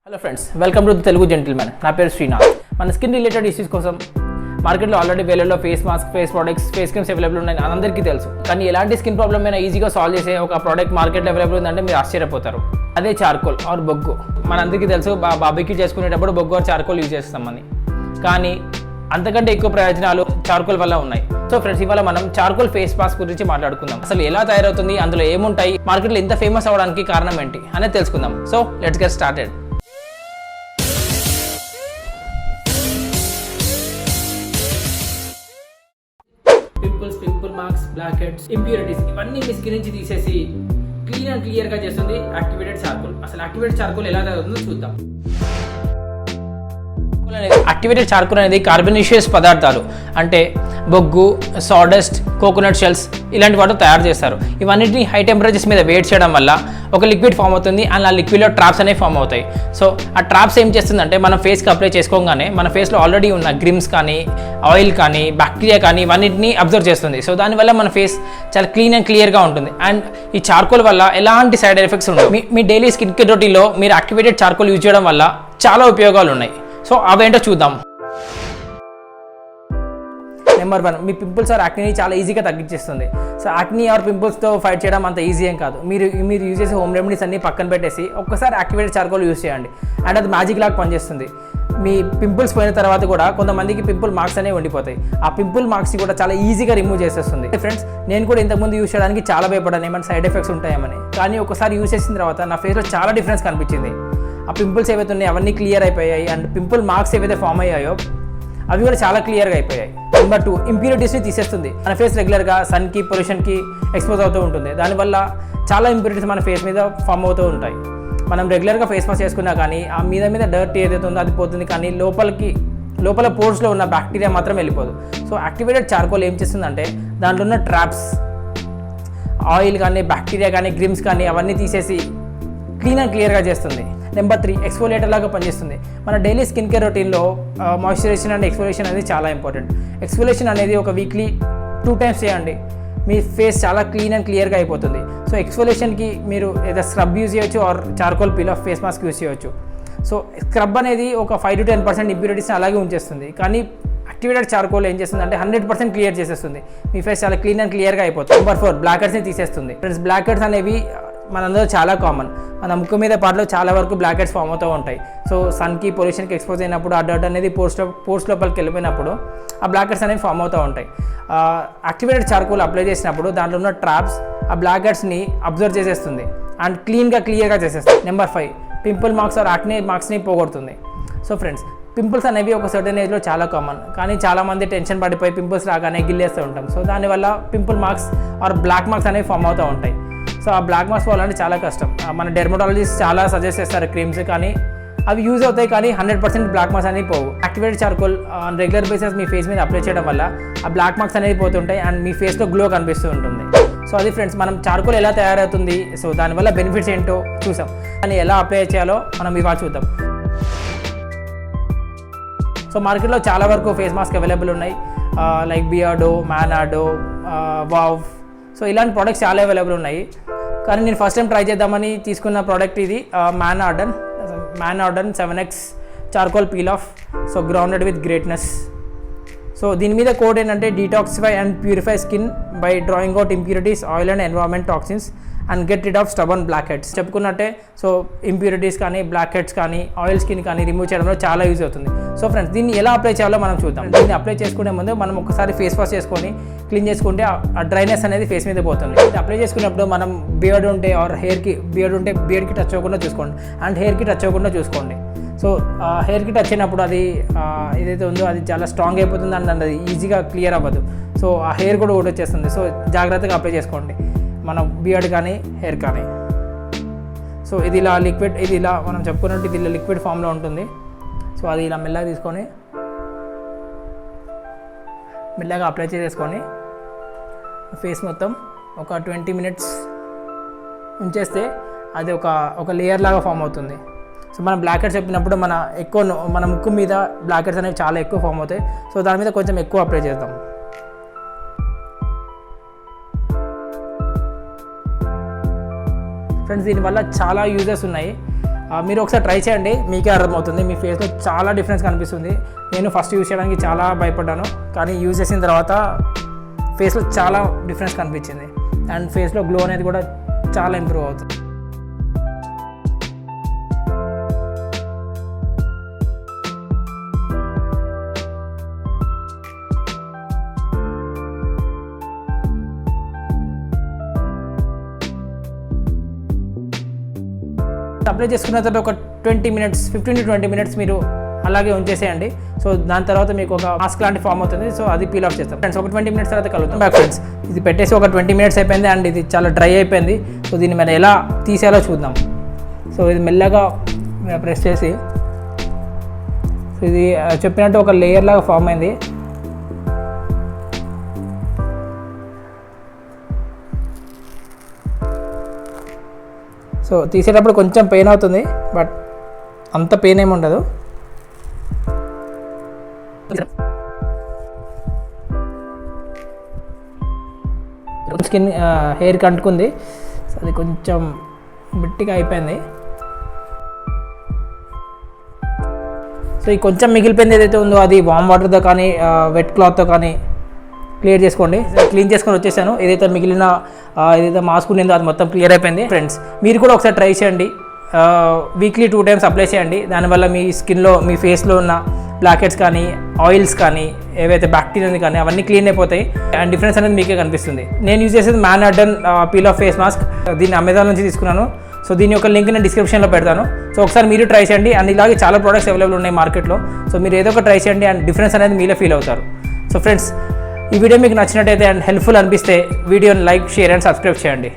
Hello friends, welcome to the Telugu gentlemen. నా పేరు శ్రీనాథ్. మన స్కిన్ రిలేటెడ్ ఇష్యూస్ కోసం మార్కెట్లో ఆల్రెడీ వేలలో face mask, face products, face creams available ఉన్నాయి, అందరికీ తెలుసు. కానీ ఎలాంటి స్కిన్ ప్రాబ్లమ్ అయినా ఈజీగా సాల్వ్ చేసే ఒక ప్రోడక్ట్ మార్కెట్లో అవైలబుల్ ఉందంటే మీరు ఆశ్చర్యపోతారు. అదే చార్కోల్ ఆర్ బొగ్గు. మనందరికీ తెలుసు, బార్బిక్యూ చేసుకునేటప్పుడు బొగ్గు ఆర్ చార్కోల్ యూజ్ చేస్తామని. కానీ అంతకంటే ఎక్కువ ప్రయోజనాలు చార్కోల్ వల్ల ఉన్నాయి. సో ఫ్రెండ్స్, ఇవాళ మనం చార్కోల్ ఫేస్ మాస్క్ గురించి మాట్లాడుకుందాం. అసలు ఎలా తయారవుతుంది, అందులో ఏముంటాయి, మార్కెట్లో ఇంత ఫేమస్ అవడానికి కారణం ఏంటి అనేది తెలుసుకుందాం. So let's get started. Pimple marks, blackheads, impurities ఇవన్నీ మీ స్కిన్ నుంచి తీసేసి క్లీన్ అండ్ క్లియర్ గా చేస్తుంది యాక్టివేటెడ్ చార్కోల్. అసలు యాక్టివేటెడ్ చార్కోల్ ఎలా తయారవుతుందో చూద్దాం. యాక్టివేటెడ్ చార్కోల్ అనేది కార్బోనేషియస్ పదార్థాలు అంటే బొగ్గు, సాడస్ట్, కోకోనట్ షెల్స్ ఇలాంటి వాటితో తయారు చేస్తారు. ఇవన్నిటిని హై టెంపరేచర్స్ మీద వేట్ చేయడం వల్ల ఒక లిక్విడ్ ఫామ్ అవుతుంది అండ్ ఆ లిక్విడ్లో ట్రాప్స్ అనేవి ఫామ్ అవుతాయి. సో ఆ ట్రాప్స్ ఏం చేస్తుందంటే మన ఫేస్కి అప్లై చేసుకోగానే మన ఫేస్లో ఆల్రెడీ ఉన్న గ్రిమ్స్ కానీ, ఆయిల్ కానీ, బ్యాక్టీరియా కానీ ఇవన్నిటిని అబ్జర్వ్ చేస్తుంది. సో దానివల్ల మన ఫేస్ చాలా క్లీన్ అండ్ క్లియర్గా ఉంటుంది. అండ్ ఈ చార్కోల్ వల్ల ఎలాంటి సైడ్ ఎఫెక్ట్స్ ఉండవు. మీ డైలీ స్కిన్ కేర్ రొటీన్లో మీరు యాక్టివేటెడ్ చార్కోల్ యూజ్ చేయడం వల్ల చాలా ఉపయోగాలు ఉన్నాయి. సో అవేంటో చూద్దాం. నెంబర్ 1, మీ పింపుల్స్ ఆర్ యాక్నీని చాలా ఈజీగా తగ్గించేస్తుంది. సో యాక్నీ ఆర్ పింపుల్స్తో ఫైట్ చేయడం అంత ఈజీ ఏం కాదు. మీరు యూజ్ చేసే హోమ్ రెమెడీస్ అన్ని పక్కన పెట్టేసి ఒక్కసారి యాక్టివేటెడ్ చార్కోల్ యూజ్ చేయండి. అండ్ అది మ్యాజిక్ లాగా పనిచేస్తుంది. మీ పింపుల్స్ పోయిన తర్వాత కూడా కొంతమందికి పింపుల్ మార్క్స్ అనేవి ఉండిపోతాయి. ఆ పింపుల్ మార్క్స్ని కూడా చాలా ఈజీగా రిమూవ్ చేసేస్తుంది. ఫ్రెండ్స్, నేను కూడా ఇంతకుముందు యూజ్ చేయడానికి చాలా భయపడ్డాను, ఏమైనా సైడ్ ఎఫెక్ట్స్ ఉంటాయేమని. కానీ ఒకసారి యూజ్ చేసిన తర్వాత నా ఫేస్లో చాలా డిఫరెన్స్ కనిపించింది. ఆ పింపుల్స్ ఏవైతే ఉన్నాయో అవన్నీ క్లియర్ అయిపోయాయి. అండ్ పింపుల్ మార్క్స్ ఏవైతే ఫామ్ అయ్యాయో అవి కూడా చాలా క్లియర్గా అయిపోయాయి. నెంబర్ 2, ఇంప్యూరిటీస్ని తీసేస్తుంది. మన ఫేస్ రెగ్యులర్గా సన్కి, పొల్యూషన్కి ఎక్స్పోజ్ అవుతూ ఉంటుంది. దానివల్ల చాలా ఇంప్యూరిటీస్ మన ఫేస్ మీద ఫామ్ అవుతూ ఉంటాయి. మనం రెగ్యులర్గా ఫేస్ వాష్ చేసుకున్నా కానీ ఆ మీద డర్ట్ ఏదైతే ఉందో అది పోతుంది, కానీ లోపల పోర్స్లో ఉన్న బ్యాక్టీరియా మాత్రం వెళ్ళిపోదు. సో యాక్టివేటెడ్ చార్కోల్ ఏం చేస్తుందంటే దాంట్లో ఉన్న ట్రాప్స్, ఆయిల్ కానీ, బ్యాక్టీరియా కానీ, గ్రిమ్స్ కానీ అవన్నీ తీసేసి క్లీన్ అండ్ క్లియర్గా చేస్తుంది. నెంబర్ 3, ఎక్స్ఫోలియేటర్ లాగా పనిచేస్తుంది. మన డైలీ స్కిన్ కేర్ రొటీన్లో మాయిశ్చరైజేషన్ అండ్ ఎక్స్ఫోలియేషన్ అనేది చాలా ఇంపార్టెంట్. ఎక్స్ఫోలియేషన్ అనేది ఒక వీక్లీ 2 times చేయండి. మీ ఫేస్ చాలా క్లీన్ అండ్ క్లియర్గా అయిపోతుంది. సో ఎక్స్ఫోలియేషన్కి మీరు ఏదో స్క్రబ్ యూజ్ చేయొచ్చు or charcoal peel off face mask use చేయొచ్చు. సో స్క్రబ్ అనేది ఒక 5 to 10% ఇంప్యూరిటీస్ని అలాగే ఉంచేస్తుంది. కానీ యాక్టివేటెడ్ చార్కోల్ ఏం చేస్తుంది అంటే 100% క్లియర్ చేసేస్తుంది. మీ ఫేస్ చాలా క్లీన్ అండ్ క్లియర్గా అయిపోతుంది. నెంబర్ 4, బ్లాక్ హెడ్స్ని తీసేస్తుంది. ఫ్రెండ్స్, బ్లాక్ హెడ్స్ అనేవి మనందరూ చాలా కామన్. మన ముక్కు మీద పాటలో చాలా వరకు బ్లాక్ హెడ్స్ ఫామ్ అవుతూ ఉంటాయి. సో సన్కి, పొల్యూషన్కి ఎక్స్పోజ్ అయినప్పుడు ఆ డర్ట్ అనేది పోర్స్ లోపలికి వెళ్ళిపోయినప్పుడు ఆ బ్లాక్ హెడ్స్ అనేవి ఫామ్ అవుతూ ఉంటాయి. యాక్టివేటెడ్ చార్కోల్ అప్లై చేసినప్పుడు దాంట్లో ఉన్న ట్రాప్స్ ఆ బ్లాక్ హెడ్స్ని అబ్జర్వ్ చేసేస్తుంది అండ్ క్లియర్గా చేసేస్తుంది. Number 5, pimple marks or acne మార్క్స్ని పోగొడుతుంది. సో ఫ్రెండ్స్, పింపుల్స్ అనేవి ఒక సర్టెన్ ఏజ్లో చాలా కామన్. కానీ చాలామంది టెన్షన్ పడిపోయి పింపుల్స్ రాగానే గిల్లేస్తూ ఉంటాం. సో దానివల్ల pimple marks or black marks అనేవి ఫామ్ అవుతూ ఉంటాయి. సో ఆ బ్లాక్ మార్క్స్ పోవాలంటే చాలా కష్టం. మన డెర్మటాలజిస్ట్ చాలా సజెస్ట్ చేస్తారు క్రీమ్స్, కానీ అవి యూజ్ అవుతాయి, కానీ 100% బ్లాక్ మార్క్స్ అనేవి పోవు. Activated charcoal on regular basis me face మీద అప్లై చేయడం వల్ల ఆ బ్లాక్ మార్క్స్ అనేవి పోతుంటాయి అండ్ మీ ఫేస్లో గ్లో కనిపిస్తూ ఉంటుంది. సో అది ఫ్రెండ్స్, మనం చార్కోల్ ఎలా తయారవుతుంది, సో దానివల్ల బెనిఫిట్స్ ఏంటో చూసాం. కానీ ఎలా అప్లై చేయాలో మనం ఇవాళ చూద్దాం. సో మార్కెట్లో చాలా వరకు ఫేస్ మాస్క్ అవైలబుల్ ఉన్నాయి, లైక్ బియార్డో, మానాడో, వావ్. సో ఇలాంటి ప్రోడక్ట్స్ చాలా అవైలబుల్ ఉన్నాయి. కానీ నేను ఫస్ట్ టైం ట్రై చేద్దామని తీసుకున్న ప్రోడక్ట్ ఇది Arden 7x charcoal peel off. So grounded with greatness. So దీని మీద కోడ్ ఏంటంటే detoxify and purify skin by drawing out impurities, oil and environment toxins and get rid of stubborn black heads. చెప్పుకున్నట్టే, so impurities కానీ, black heads కానీ, oil skin కానీ remove చేయడంలో చాలా use అవుతుంది. సో ఫ్రెండ్స్, దీన్ని ఎలా అప్లై చేయాలో మనం చూద్దాం. దీన్ని అప్లై చేసుకునే ముందు మనం ఒకసారి ఫేస్ వాష్ చేసుకొని క్లీన్ చేసుకుంటే ఆ డ్రైనెస్ అనేది ఫేస్ మీద పోతుంది. అప్లై చేసుకున్నప్పుడు మనం బియర్డ్ ఉంటే ఆర్ బియర్డ్కి టచ్ అవ్వకుండా చూసుకోండి అండ్ హెయిర్కి టచ్ అవ్వకుండా చూసుకోండి. సో హెయిర్కి టచ్ అయినప్పుడు అది ఏదైతే ఉందో అది చాలా స్ట్రాంగ్ అయిపోతుంది అండ్ అది ఈజీగా క్లియర్ అవ్వదు. సో ఆ హెయిర్ కూడా ఊడొచ్చేస్తుంది. సో జాగ్రత్తగా అప్లై చేసుకోండి, మన బియర్డ్ కానీ హెయిర్ కానీ. సో ఇది ఇలా మనం చెప్పుకున్నట్టు ఇది ఇలా లిక్విడ్ ఫామ్లో ఉంటుంది. సో అది ఇలా మెల్లగా తీసుకొని మెల్లగా అప్లై చేసేసుకొని ఫేస్ మొత్తం ఒక 20 minutes ఉంచేస్తే అది ఒక లేయర్ లాగా ఫామ్ అవుతుంది. సో మనం బ్లాక్ హెడ్స్ చెప్పినప్పుడు మన ముక్కు మీద బ్లాక్ హెడ్స్ అనేవి చాలా ఎక్కువ ఫామ్ అవుతాయి. సో దాని మీద కొంచెం ఎక్కువ అప్లై చేద్దాం. ఫ్రెండ్స్, దీనివల్ల చాలా యూజెస్ ఉన్నాయి. మీరు ఒకసారి ట్రై చేయండి, మీకే అర్థమవుతుంది. మీ ఫేస్లో చాలా డిఫరెన్స్ కనిపిస్తుంది. నేను ఫస్ట్ యూజ్ చేయడానికి చాలా భయపడ్డాను, కానీ యూజ్ చేసిన తర్వాత ఫేస్లో చాలా డిఫరెన్స్ కనిపించింది. అండ్ ఫేస్లో గ్లో అనేది కూడా చాలా ఇంప్రూవ్ అవుతుంది. అప్లై చేసుకున్న తర్వాత ఒక 20 minutes 15 to 20 minutes మీరు అలాగే ఉంచేసేయండి. సో దాని తర్వాత మీకు ఒక మాస్క్ లాంటి ఫామ్ అవుతుంది. సో అది పీల్ ఆఫ్ చేస్తాం ఫ్రెండ్స్. ఒక 20 minutes తర్వాత కలుగుతాం బ్యాక్ ఫ్రెండ్స్. ఇది పెట్టేసి ఒక 20 minutes అయిపోయింది అండ్ ఇది చాలా డ్రై అయిపోయింది. సో దీన్ని మనం ఎలా తీసేయాలో చూద్దాం. సో ఇది మెల్లగా ప్రెస్ చేసి, సో ఇది చెప్పినట్టు ఒక లేయర్ లాగా ఫామ్ అయింది. సో తీసేటప్పుడు కొంచెం పెయిన్ అవుతుంది, బట్ అంత పెయిన్ ఏమి ఉండదు. స్కిన్ హెయిర్కి అంటుకుంది, సో అది కొంచెం గట్టిగా అయిపోయింది. సో ఈ కొంచెం మిగిలిపోయింది ఏదైతే ఉందో అది వామ్ వాటర్తో కానీ వెట్ క్లాత్తో కానీ క్లియర్ చేసుకోండి. క్లీన్ చేసుకొని వచ్చేసాను. ఏదైతే మిగిలిన ఏదైతే మాస్క్ ఉండిందో అది మొత్తం క్లియర్ అయిపోయింది ఫ్రెండ్స్. మీరు కూడా ఒకసారి ట్రై చేయండి. వీక్లీ 2 times అప్లై చేయండి. దానివల్ల మీ స్కిన్లో మీ ఫేస్లో ఉన్న బ్లాక్ హెడ్స్ కానీ ఆయిల్స్ కానీ ఏవైతే బ్యాక్టీరియా కానీ అవన్నీ క్లీన్ అయిపోతాయి అండ్ డిఫరెన్స్ అనేది మీకే కనిపిస్తుంది. నేను యూజ్ చేసేది ఆర్డెన్ పీల్ ఆఫ్ ఫేస్ మాస్క్. దీన్ని అమెజాన్ నుంచి తీసుకున్నాను. సో దీని యొక్క లింక్ నేను డిస్క్రిప్షన్లో పెడతాను. సో ఒకసారి మీరు ట్రై చేయండి. అండ్ ఇలాగే చాలా ప్రోడక్ట్స్ అవైలబుల్ ఉన్నాయి మార్కెట్లో. సో మీరు ఏదో ఒక ట్రై చేయండి అండ్ డిఫరెన్స్ అనేది మీలో ఫీల్ అవుతారు. సో ఫ్రెండ్స్, ఈ వీడియో మీకు నచ్చినట్టయితే అండ్ హెల్ప్ఫుల్ అనిపిస్తే వీడియోని లైక్, షేర్ అండ్ సబ్స్క్రైబ్ చేయండి.